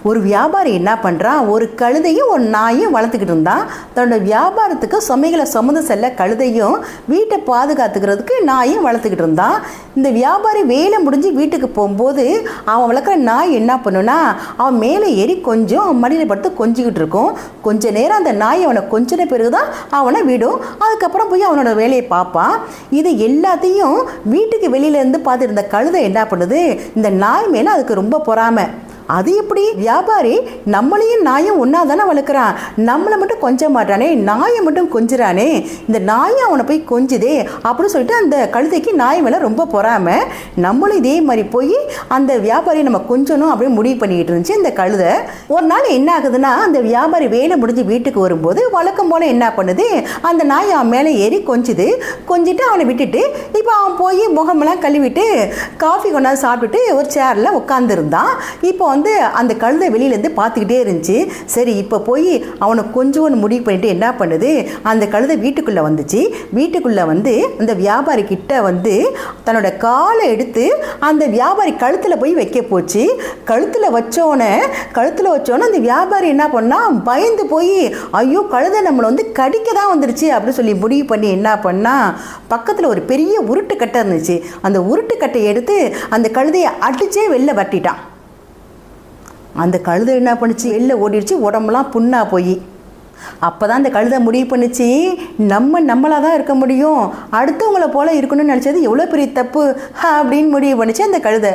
ஒரு வியாபாரி என்ன பண்ணுறான், ஒரு கழுதையும் ஒரு நாயும் வளர்த்துக்கிட்டு இருந்தான். தன்னோட வியாபாரத்துக்கு சுமைகளை சுமந்து செல்ல கழுதையும், வீட்டை பாதுகாத்துக்கிறதுக்கு நாயும் வளர்த்துக்கிட்டு இருந்தான். இந்த வியாபாரி வேலை முடிஞ்சு வீட்டுக்கு போகும்போது அவன் வளர்க்குற நாய் என்ன பண்ணுனா, அவன் மேலே ஏறி கொஞ்சம் அவன் மடியில் படுத்து கொஞ்சிக்கிட்டு இருக்கும். கொஞ்ச நேரம் அந்த நாய் அவனை கொஞ்சின பிறகு தான் அவனை விடும். அதுக்கப்புறம் போய் அவனோட வேலையை பார்ப்பான். இது எல்லாத்தையும் வீட்டுக்கு வெளியிலேருந்து பார்த்துட்டு இருந்த கழுதை என்ன பண்ணுது, இந்த நாய் மேலே அதுக்கு ரொம்ப பொறாமை. அது எப்படி, வியாபாரி நம்மளையும் நாயும் ஒன்றா தானே வளர்க்குறான், நம்மளை மட்டும் கொஞ்ச மாட்டானே, நாயை மட்டும் கொஞ்சிறானே, இந்த நாயை அவனை போய் கொஞ்சுதே அப்படின்னு சொல்லிட்டு அந்த கழுதைக்கு நாய் மேலே ரொம்ப பொறாமை. நம்மளும் இதே மாதிரி போய் அந்த வியாபாரியை நம்ம கொஞ்சணும் அப்படின்னு முடிவு பண்ணிக்கிட்டு இருந்துச்சு இந்த கழுதை. ஒரு நாள் என்ன ஆகுதுன்னா, அந்த வியாபாரி வேலை முடிஞ்சு வீட்டுக்கு வரும்போது வழக்கம் போல் என்ன பண்ணுது, அந்த நாய் அவன் மேலே ஏறி கொஞ்சிட்டு அவனை விட்டுட்டு இப்போ அவன் போய் முகமெல்லாம் கழுவிட்டு காஃபி கொண்டாந்து சாப்பிட்டுட்டு ஒரு சேரில் உட்காந்துருந்தான். இப்போ அந்த கழுதை வெளியிலேருந்து பார்த்துக்கிட்டே இருந்துச்சு. சரி இப்போ போய் அவனை கொஞ்சம் முடிவு பண்ணிட்டு என்ன பண்ணுது, அந்த கழுதை வீட்டுக்குள்ளே வந்துச்சு. வீட்டுக்குள்ளே அந்த வியாபாரி கிட்ட தன்னோட காலை எடுத்து அந்த வியாபாரி கழுத்தில் போய் வைக்க போச்சு. கழுத்தில் வச்சோன்னே அந்த வியாபாரி என்ன பண்ணா, பயந்து போய் ஐயோ கழுதை நம்மளை கடிக்க தான் வந்துருச்சு அப்படின்னு சொல்லி முடிவு பண்ணி என்ன பண்ணா, பக்கத்தில் ஒரு பெரிய உருட்டுக்கட்டை இருந்துச்சு. அந்த உருட்டுக்கட்டை எடுத்து அந்த கழுதையை அடிச்சே வெளில வட்டிட்டான். அந்த கழுதை என்ன பண்ணுச்சு, வெளில ஓடிடுச்சு, உடம்புலாம் புண்ணா போய். அப்போ தான் அந்த கழுதை முடிவு பண்ணிச்சு, நம்மளாக தான் இருக்க முடியும், அடுத்தவங்கள போல் இருக்கணும்னு நினச்சது எவ்வளோ பெரிய தப்பு அப்படின்னு முடிவு பண்ணிச்சு அந்த கழுதை.